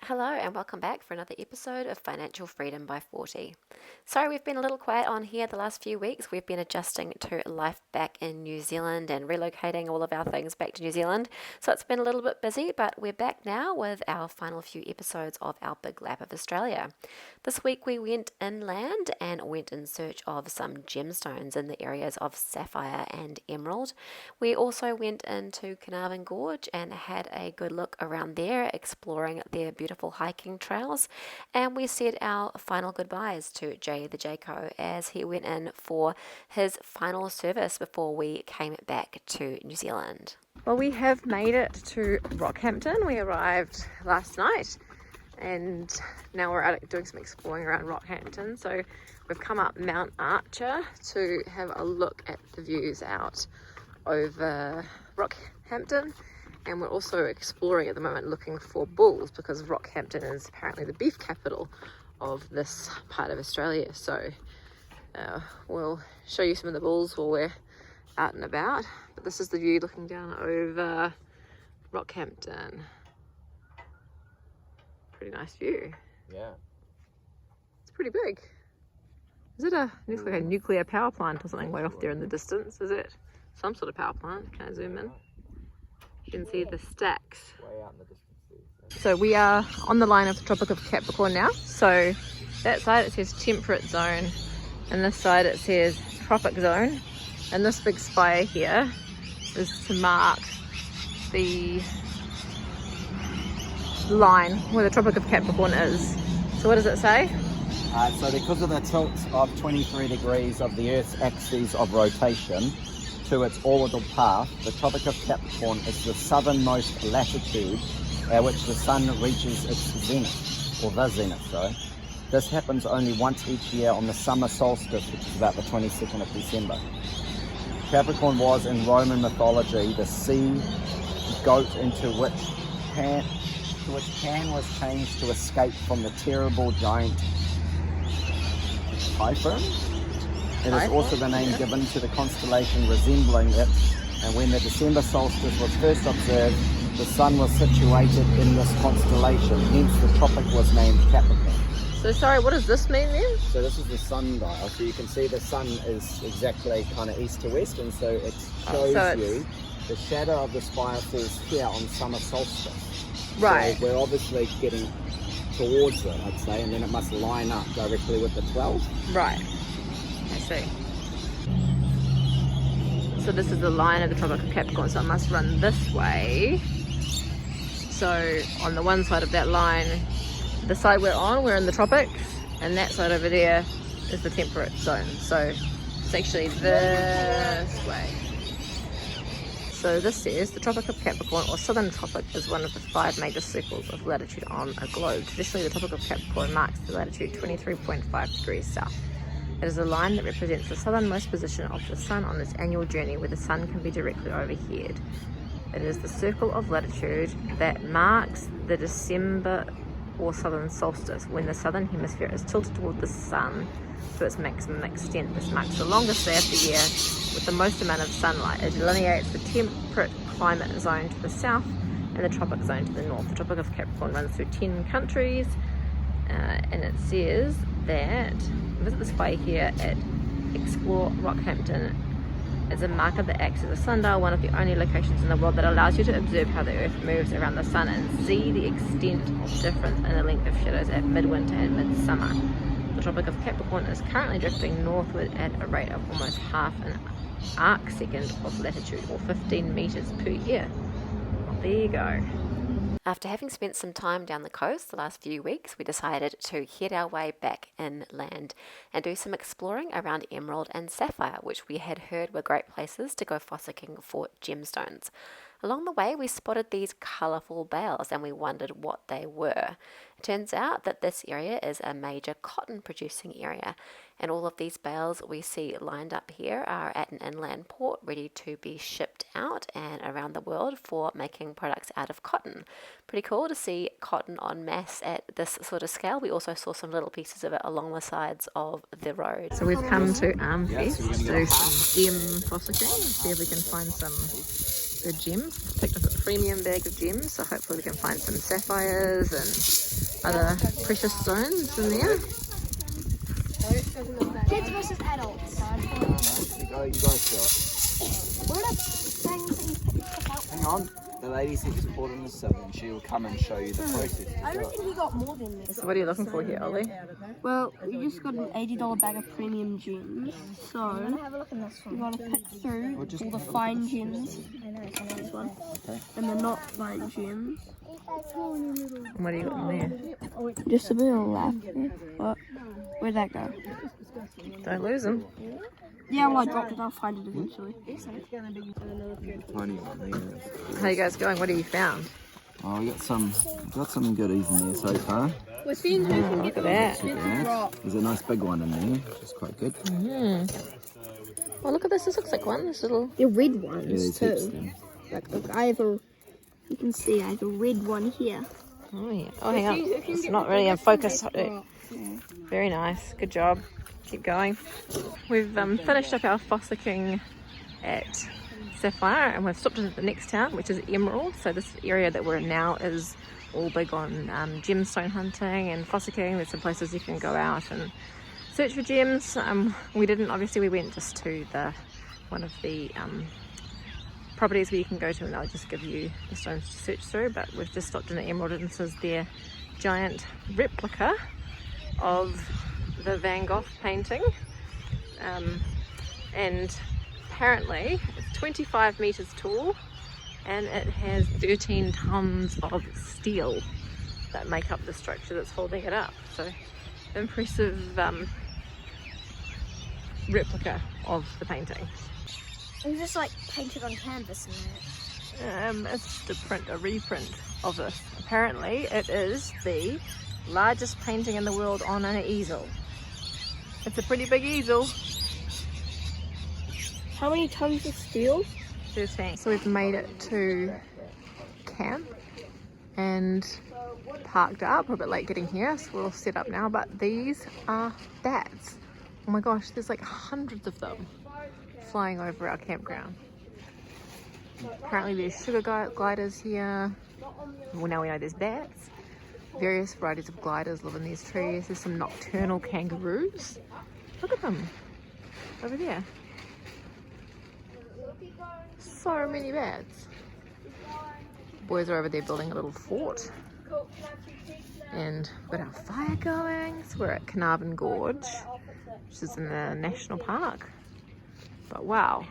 Hello and welcome back for another episode of Financial Freedom by 40. Sorry we've been a little quiet on here the last few weeks. We've been adjusting to life back in New Zealand and relocating all of our things back to New Zealand. So it's been a little bit busy, but we're back now with our final few episodes of our big lap of Australia. This week we went inland and went in search of some gemstones in the areas of Sapphire and Emerald. We also went into Carnarvon Gorge and had a good look around there, exploring their beautiful hiking trails, and we said our final goodbyes to Jay the Jayco as he went in for his final service before we came back to New Zealand. Well, we have made it to Rockhampton. We arrived last night and now we're out doing some exploring around Rockhampton. So we've come up Mount Archer to have a look at the views out over Rockhampton. And we're also exploring at the moment looking for bulls because Rockhampton is apparently the beef capital of this part of Australia. So we'll show you some of the bulls while we're out and about. But this is the view looking down over Rockhampton. Pretty nice view. Yeah. It's pretty big. Is it looks like a nuclear power plant or something way off there in the distance? Is it some sort of power plant? Can I zoom in? You can see the stacks. Way out in the distance. So we are on the line of the Tropic of Capricorn now. So that side it says temperate zone, and this side it says tropic zone. And this big spire here is to mark the line where the Tropic of Capricorn is. So what does it say? So because of the tilt of 23 degrees of the Earth's axis of rotation to its orbital path, the Tropic of Capricorn is the southernmost latitude at which the sun reaches its zenith, or the zenith, sorry. This happens only once each year on the summer solstice, which is about the 22nd of December. Capricorn was, in Roman mythology, the sea goat into which Pan was changed to escape from the terrible giant Typhon. It is also the name given to the constellation resembling it, and when the December solstice was first observed, the sun was situated in this constellation, hence the tropic was named Capricorn. So sorry, what does this mean then? So this is the sundial, so you can see the sun is exactly kind of east to west, and so it shows you the shadow of the spire falls here on summer solstice. Right. So we're obviously getting towards it, I'd say, and then it must line up directly with the 12. Right. I see. So this is the line of the Tropic of Capricorn, so it must run this way. So on the one side of that line, the side we're on, we're in the tropics, and that side over there is the temperate zone. So it's actually this way. So this says the Tropic of Capricorn, or Southern Tropic, is one of the 5 major circles of latitude on a globe. Traditionally, the Tropic of Capricorn marks the latitude 23.5 degrees south. It is a line that represents the southernmost position of the sun on its annual journey, where the sun can be directly overhead. It is the circle of latitude that marks the December or southern solstice, when the southern hemisphere is tilted toward the sun to its maximum extent. This marks the longest day of the year with the most amount of sunlight. It delineates the temperate climate zone to the south and the tropic zone to the north. The Tropic of Capricorn runs through 10 countries, and it says that visit the spire here at Explore Rockhampton. It's a marker that acts as a sundial, one of the only locations in the world that allows you to observe how the Earth moves around the sun and see the extent of difference in the length of shadows at midwinter and midsummer. The Tropic of Capricorn is currently drifting northward at a rate of almost half an arc second of latitude, or 15 meters per year. Well, there you go. After having spent some time down the coast the last few weeks, we decided to head our way back inland and do some exploring around Emerald and Sapphire, which we had heard were great places to go fossicking for gemstones. Along the way, we spotted these colourful bales and we wondered what they were. It turns out that this area is a major cotton producing area, and all of these bales we see lined up here are at an inland port ready to be shipped out and around the world for making products out of cotton. Pretty cool to see cotton en masse at this sort of scale. We also saw some little pieces of it along the sides of the road. So we've come to Armfest to do some gem fossicking and see if we can find some good gems. Picked up a premium bag of gems, so hopefully we can find some sapphires and other precious stones in there. Kids versus adults. You guys do it. What are the things that you picked up? Hang on. The lady said just bought in the 7. She will come and show you the process. I reckon he got more than this. So what are you looking for here, Ollie? Well, we just got an $80 bag of premium gems, so Have a look in this we one. gotta pick through all the fine gems. This one, and the not fine gems. And what do you got in there? Just a bit on the left. What? Where'd that go? Don't lose them. Yeah, well, I dropped it. I'll find it eventually. Tiny one there. How you guys going? What have you found? Oh, we got some goodies in there so far. Look at that. There's a nice big one in there, which is quite good. Oh, look at this. This looks like one. This little... The red Yeah, ones there's heaps of too. them. Look, I have a. You can see I have a red one here. Oh, yeah. Oh, hang on. It's not really in focus. Very nice. Good job. Keep going. We've finished up our fossicking at Sapphire and we've stopped in at the next town, which is Emerald. So this area that we're in now is all big on gemstone hunting and fossicking. There's some places you can go out and search for gems. We didn't, obviously we went just to one of the properties where you can go to and they'll just give you the stones to search through, but we've just stopped in at Emerald and this is their giant replica of the Van Gogh painting, and apparently it's 25 meters tall and it has 13 tons of steel that make up the structure that's holding it up. So impressive replica of the painting. Is this like painted on canvas and that? It's just a reprint of this. Apparently it is the largest painting in the world on an easel. It's a pretty big easel. How many tons of steel? 13. So we've made it to camp and parked up. We're a bit late getting here, so we're all set up now. But these are bats. Oh my gosh, there's like hundreds of them flying over our campground. Apparently there's sugar gliders here. Well, now we know there's bats. Various varieties of gliders live in these trees. There's some nocturnal kangaroos. Look at them over there. So many bats. Boys are over there building a little fort. And we've got our fire going. So we're at Carnarvon Gorge, which is in the national park. But wow,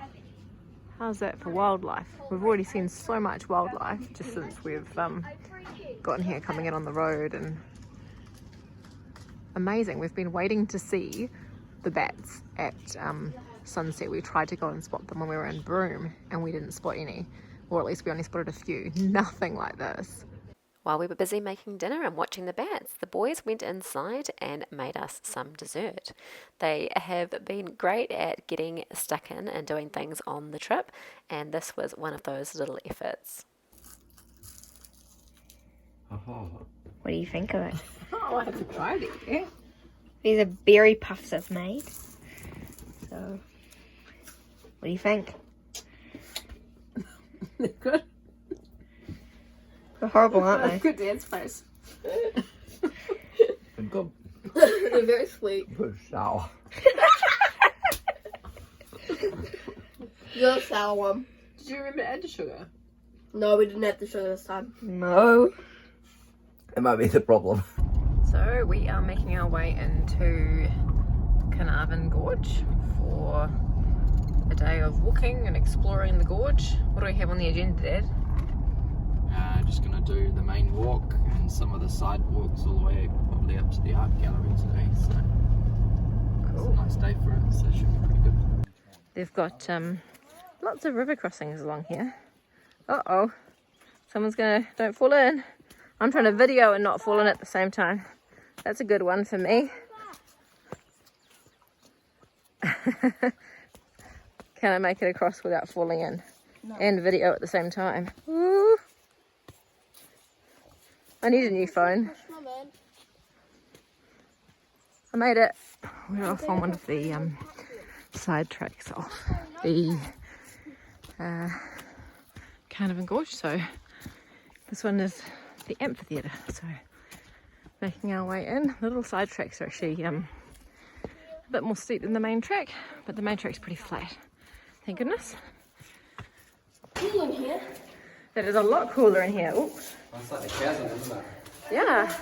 how's that for wildlife? We've already seen so much wildlife just since we've gotten here, coming in on the road, and amazing. We've been waiting to see the bats at sunset. We tried to go and spot them when we were in Broome and we didn't spot any, or at least we only spotted a few. Nothing like this. While we were busy making dinner and watching the bats, the boys went inside and made us some dessert. They have been great at getting stuck in and doing things on the trip, and this was one of those little efforts. What do you think of it? Oh, I haven't tried it yet. These are berry puffs I've made. So, what do you think? They're good. They're horrible, aren't they? Good dance face. Good. They're very sweet. Good sour. The sour one. Did you remember to add the sugar? No, we didn't have the sugar this time. No. It might be the problem. So we are making our way into Carnarvon Gorge for a day of walking and exploring the gorge. What do we have on the agenda, Dad? Just gonna do the main walk and some of the side walks all the way probably up to the art gallery today. So Cool. it's a nice day for it, so it should be pretty good. They've got lots of river crossings along here. Uh-oh. Someone's gonna... Don't fall in. I'm trying to video and not fall in at the same time. That's a good one for me. Can I make it across without falling in? No. And video at the same time. Ooh. I need a new phone. I made it. We're off on one of the side tracks off the Carnarvon Gorge. So this one is the amphitheatre. So Making our way in. The little side tracks are actually a bit more steep than the main track, but the main track's pretty flat. Thank goodness. Cool in here. It is a lot cooler in here. Oops. It's like a chasm, isn't it? Yeah.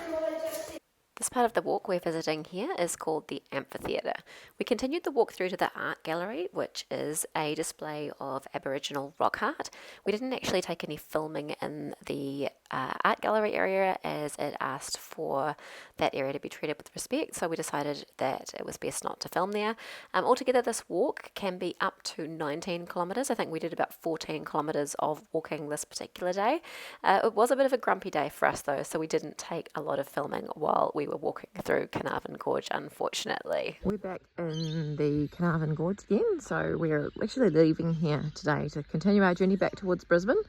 This part of the walk we're visiting here is called the amphitheatre. We continued the walk through to the art gallery, which is a display of Aboriginal rock art. We didn't actually take any filming in the art gallery area, as it asked for that area to be treated with respect, so we decided that it was best not to film there. Altogether, this walk can be up to 19 kilometres. I think we did about 14 kilometres of walking this particular day. It was a bit of a grumpy day for us though, so we didn't take a lot of filming while we were walking through Carnarvon Gorge, unfortunately. We're back in the Carnarvon Gorge again, so we're actually leaving here today to continue our journey back towards Brisbane.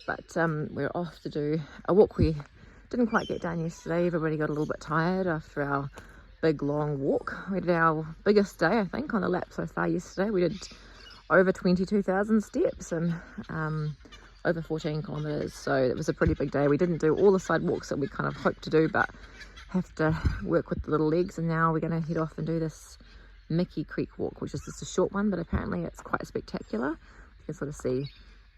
But we're off to do a walk we didn't quite get done yesterday. Everybody got a little bit tired after our big long walk. We did our biggest day, I think, on the lap so far yesterday. We did over 22,000 steps and over 14 kilometres, so it was a pretty big day. We didn't do all the side walks that we kind of hoped to do, but have to work with the little legs, and now we're going to head off and do this Mickey Creek walk, which is just a short one, but apparently it's quite spectacular. You can sort of see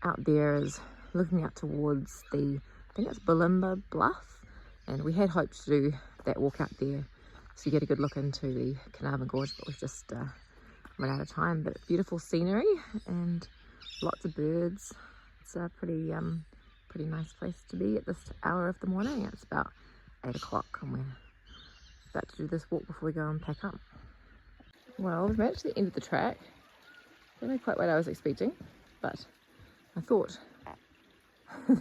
out there is looking out towards the, I think it's Bulimba Bluff, and we had hoped to do that walk out there so you get a good look into the Carnarvon Gorge, but we've just run out of time. But beautiful scenery and lots of birds. It's a pretty nice place to be at this hour of the morning. It's about 8 o'clock and we're about to do this walk before we go and pack up. Well, we've made it to the end of the track. Don't know quite what I was expecting, but I thought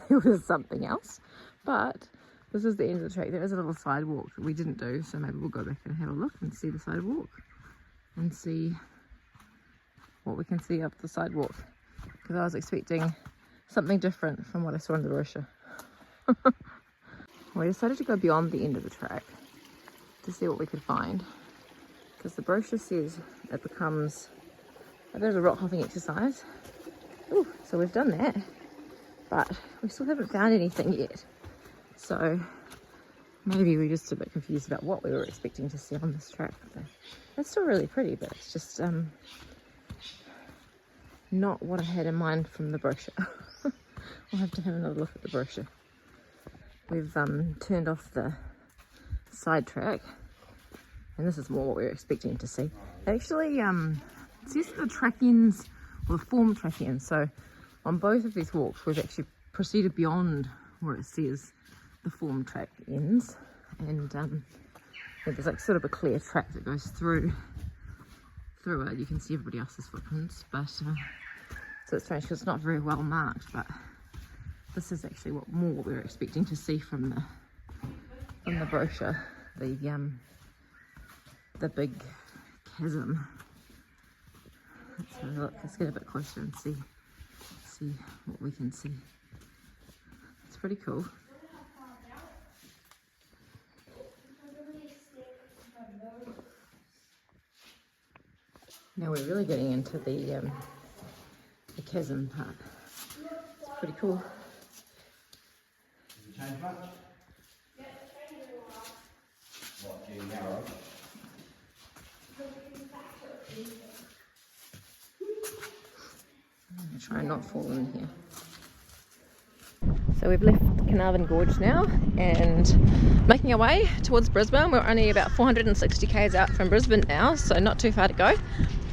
there was something else. But this is the end of the track. There is a little sidewalk that we didn't do, so maybe we'll go back and have a look and see the sidewalk and see what we can see up the sidewalk, because I was expecting something different from what I saw in the brochure. We decided to go beyond the end of the track to see what we could find, because the brochure says it becomes a bit of a rock hopping exercise. Ooh, so we've done that, but we still haven't found anything yet. So maybe we're just a bit confused about what we were expecting to see on this track. It's still really pretty, but it's just not what I had in mind from the brochure. We'll have to have another look at the brochure. We've turned off the side track, and this is more what we were expecting to see. Actually, it says that the track ends, or the form track ends, so on both of these walks we've actually proceeded beyond where it says the form track ends, and there's like sort of a clear track that goes through it. You can see everybody else's footprints, but so it's strange because it's not very well marked, but this is actually what we were expecting to see from the brochure. The big chasm. Let's have a look. Let's get a bit closer and see what we can see. It's pretty cool. Now we're really getting into the chasm part. It's pretty cool. Change much? What, getting narrow? I'm going to try and not fall in here. So we've left Carnarvon Gorge now and making our way towards Brisbane. We're only about 460 k's out from Brisbane now, so not too far to go.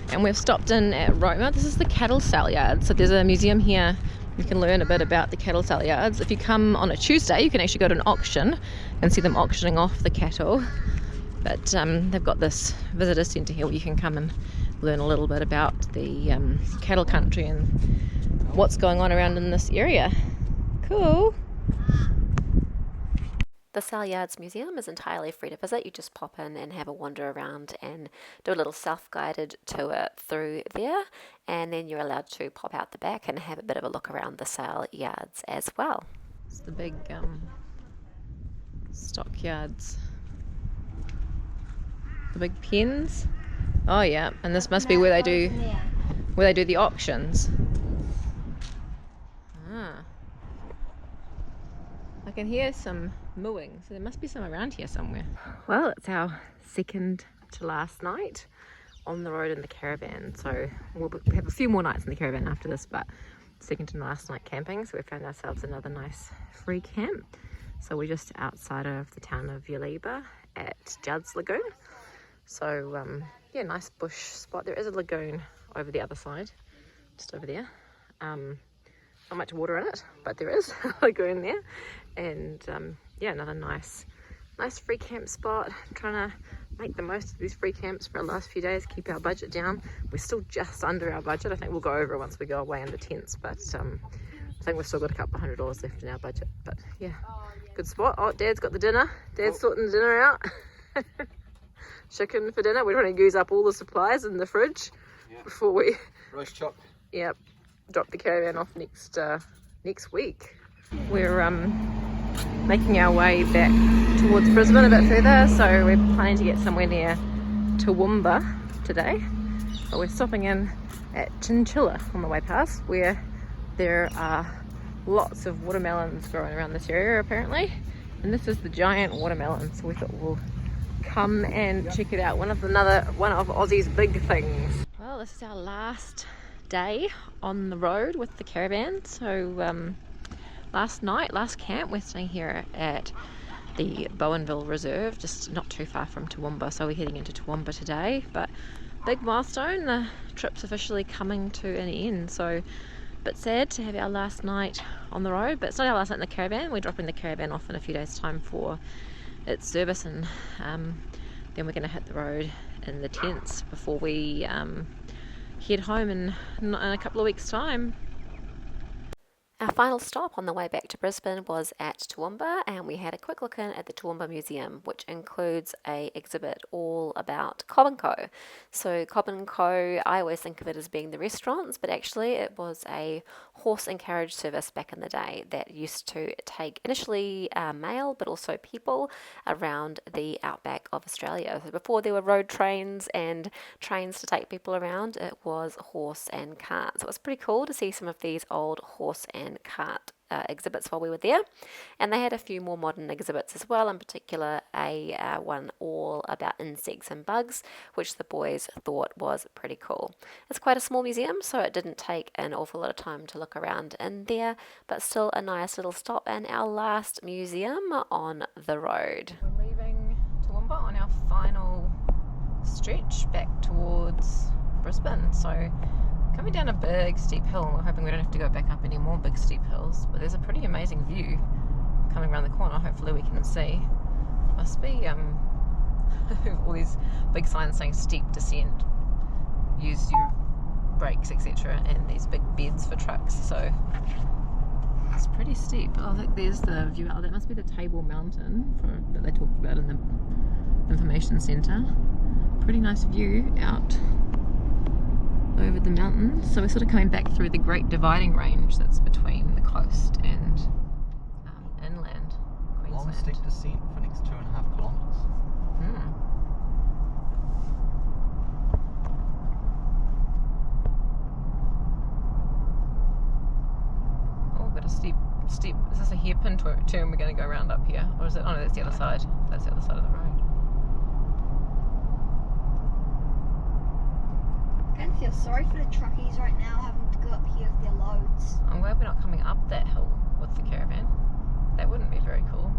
And we've stopped in at Roma. This is the cattle sale yard. So there's a museum here. You can learn a bit about the cattle sale yards. If you come on a Tuesday, you can actually go to an auction and see them auctioning off the cattle. But they've got this visitor centre here where you can come and learn a little bit about the cattle country and what's going on around in this area. Cool. The Salyards Museum is entirely free to visit. You just pop in and have a wander around and do a little self-guided tour through there, and then you're allowed to pop out the back and have a bit of a look around the sale yards as well. It's the big stockyards. The big pens. Oh yeah, and this must be where they do the auctions. Ah. can hear some mooing, so there must be some around here somewhere. Well, it's our second to last night on the road in the caravan, so we'll have a few more nights in the caravan after this, but second to last night camping, so we found ourselves another nice free camp. So we're just outside of the town of Yaliba at Judd's Lagoon. So yeah, nice bush spot. There is a lagoon over the other side, just over there. Not much water in it, but there is a lagoon there. And yeah, another nice free camp spot. I'm trying to make the most of these free camps for our last few days, keep our budget down. We're still just under our budget. I think we'll go over once we go away in the tents, but I think we've still got a couple $100 left in our budget. But yeah, good spot. Oh, Dad's got the dinner. Dad's sorting the dinner out. Chicken for dinner. We're trying to use up all the supplies in the fridge before we Roast chop. Drop the caravan off next week. We're making our way back towards Brisbane a bit further, so we're planning to get somewhere near Toowoomba today, but we're stopping in at Chinchilla on the way past, where there are lots of watermelons growing around this area apparently, and this is the giant watermelon, so we thought we'll come and check it out. One of Aussie's big things. Well, this is our last day on the road with the caravan. So last camp, we're staying here at the Bowenville Reserve, just not too far from Toowoomba, so we're heading into Toowoomba today. But big milestone, the trip's officially coming to an end, so a bit sad to have our last night on the road, but it's not our last night in the caravan. We're dropping the caravan off in a few days time for its service, and then we're going to hit the road in the tents before we head home in a couple of weeks' time. Our final stop on the way back to Brisbane was at Toowoomba, and we had a quick look in at the Toowoomba Museum, which includes an exhibit all about Cobb & Co. So Cobb & Co, I always think of it as being the restaurants, but actually it was a horse and carriage service back in the day that used to take initially mail, but also people around the outback of Australia. So before there were road trains and trains to take people around, it was horse and cart. So it was pretty cool to see some of these old horse and cart exhibits while we were there, and they had a few more modern exhibits as well, in particular a one all about insects and bugs, which the boys thought was pretty cool. It's quite a small museum, so it didn't take an awful lot of time to look around in there, but still a nice little stop and our last museum on the road. We're leaving Toowoomba on our final stretch back towards Brisbane, so coming down a big steep hill, and we're hoping we don't have to go back up any more big steep hills, but there's a pretty amazing view coming around the corner. Hopefully we can see. Must be all these big signs saying steep descent, use your brakes, etc., and these big beds for trucks, so it's pretty steep. Oh, look, there's the view out. That must be the Table Mountain that they talked about in the information centre. Pretty nice view out over the mountains. So we're sort of coming back through the great dividing range that's between the coast and inland Queensland. Long steep descent for next 2.5 kilometres. Oh, got a steep, is this a hairpin turn we're going to go around up here? Or is it, oh no, that's the other side. That's the other side of the road. I kind of feel sorry for the truckies right now having to go up here with their loads. I'm glad we're not coming up that hill with the caravan. That wouldn't be very cool.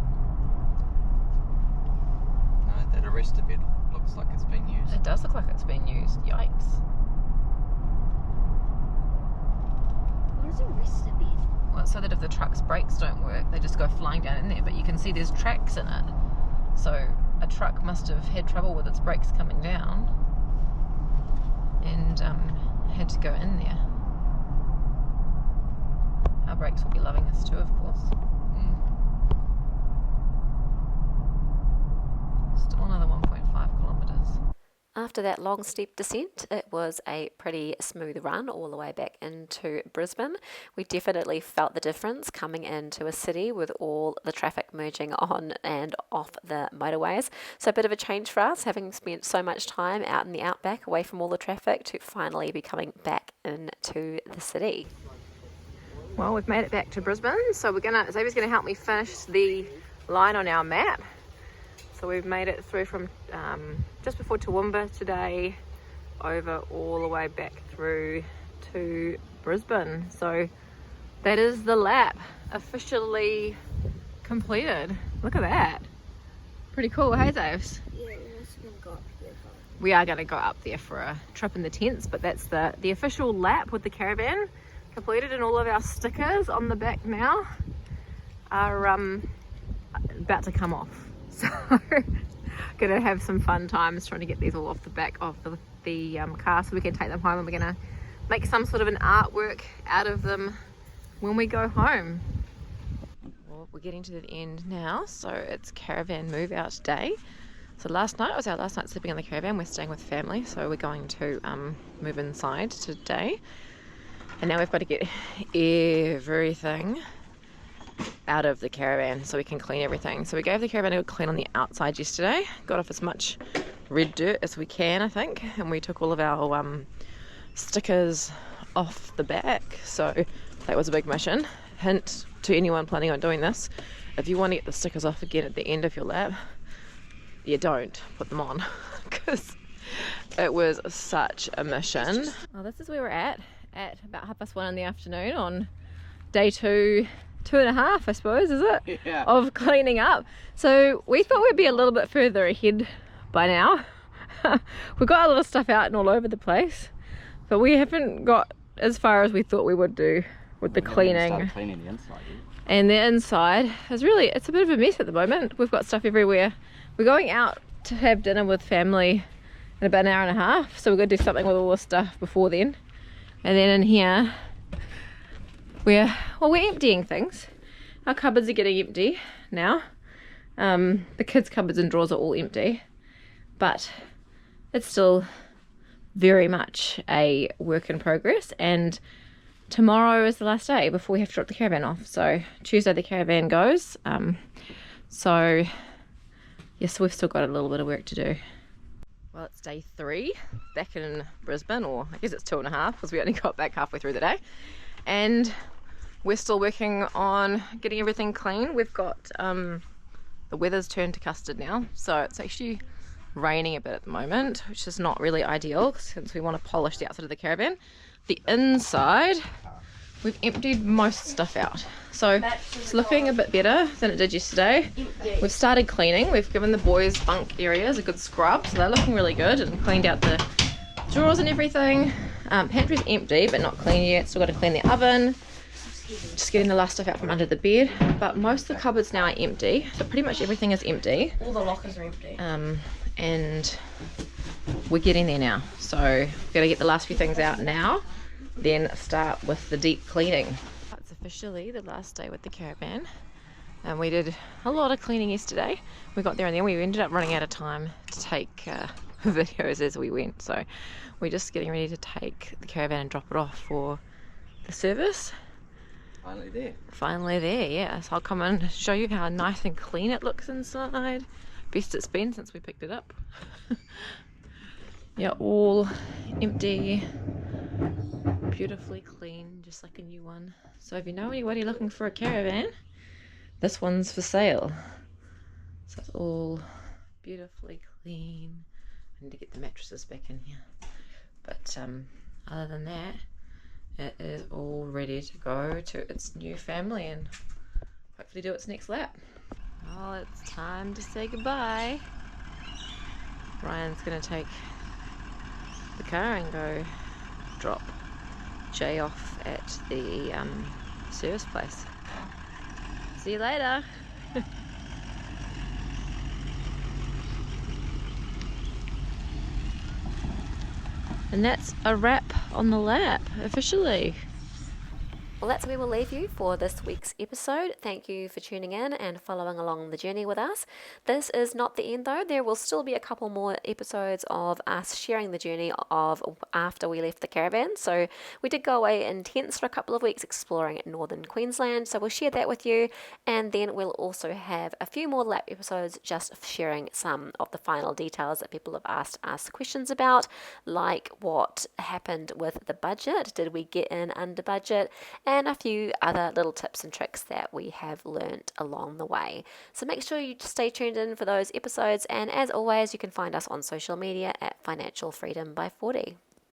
No, that arrestor bed looks like it's been used. It does look like it's been used. Yikes. What is a rester bed? Well, it's so that if the truck's brakes don't work, they just go flying down in there, but you can see there's tracks in it. So a truck must have had trouble with its brakes coming down and had to go in there. Our brakes will be loving us too, of course. Still another 1.5 kilometres. After that long steep descent, it was a pretty smooth run all the way back into Brisbane. We definitely felt the difference coming into a city with all the traffic merging on and off the motorways. So a bit of a change for us, having spent so much time out in the outback away from all the traffic, to finally be coming back into the city. Well, we've made it back to Brisbane, so Xavier's gonna help me finish the line on our map. So we've made it through from just before Toowoomba today, over all the way back through to Brisbane. So that is the lap officially completed. Look at that. Pretty cool, hey Zaves? Yeah, we're also gonna go up there. We are going to go up there for a trip in the tents, but that's the official lap with the caravan completed, and all of our stickers on the back now are about to come off. So gonna have some fun times trying to get these all off the back of the car so we can take them home, and we're gonna make some sort of an artwork out of them when we go home. Well, we're getting to the end now, so it's caravan move out day. So last night was our last night sleeping in the caravan. We're staying with family, so we're going to move inside today. And now we've got to get everything out of the caravan so we can clean everything. So we gave the caravan a good clean on the outside yesterday. Got off as much red dirt as we can, I think. And we took all of our stickers off the back. So that was a big mission. Hint to anyone planning on doing this: if you want to get the stickers off again at the end of your lap, you don't put them on, because it was such a mission. Well, this is where we're at about 1:30 in the afternoon on day two and a half, I suppose, is it? Yeah. Of cleaning up. So we thought we'd be a little bit further ahead by now. We've got a lot of stuff out and all over the place, but we haven't got as far as we thought we would do with the cleaning. Cleaning the inside. And the inside is it's a bit of a mess at the moment. We've got stuff everywhere. We're going out to have dinner with family in about an hour and a half, so we're going to do something with all this stuff before then. And then in here, we're emptying things. Our cupboards are getting empty now. The kids' cupboards and drawers are all empty, but it's still very much a work in progress. And tomorrow is the last day before we have to drop the caravan off. So Tuesday the caravan goes. So yes, we've still got a little bit of work to do. Well, it's day 3 back in Brisbane, or I guess it's 2.5 because we only got back halfway through the day. And we're still working on getting everything clean. We've got the weather's turned to custard now, so it's actually raining a bit at the moment, which is not really ideal since we want to polish the outside of the caravan. The inside, we've emptied most stuff out, so it's looking a bit better than it did yesterday. We've started cleaning. We've given the boys' bunk areas a good scrub, so they're looking really good, and cleaned out the drawers and everything. Pantry's empty but not clean yet. Still got to clean the oven, just getting the last stuff out from under the bed. But most of the cupboards now are empty, so pretty much everything is empty. All the lockers are empty. And we're getting there now, so we've got to get the last few things out now, then start with the deep cleaning. It's officially the last day with the caravan, and we did a lot of cleaning yesterday. We got there and then we ended up running out of time to take videos as we went, so we're just getting ready to take the caravan and drop it off for the service. Finally there, yeah. So I'll come and show you how nice and clean it looks inside. Best it's been since we picked it up. Yeah, all empty, beautifully clean, just like a new one. So if you know anybody looking for a caravan, this one's for sale. So it's all beautifully clean. I need to get the mattresses back in here. But other than that, it is all ready to go to its new family and hopefully do its next lap. Well, it's time to say goodbye. Ryan's going to take the car and go drop Jay off at the service place. See you later. And that's a wrap on the lap, officially. Well, that's where we'll leave you for this week's episode. Thank you for tuning in and following along the journey with us. This is not the end though. There will still be a couple more episodes of us sharing the journey of after we left the caravan. So we did go away in tents for a couple of weeks exploring northern Queensland. So we'll share that with you. And then we'll also have a few more lap episodes just sharing some of the final details that people have asked us questions about, like what happened with the budget. Did we get in under budget? and a few other little tips and tricks that we have learnt along the way. So make sure you stay tuned in for those episodes, and as always, you can find us on social media at Financial Freedom by 40.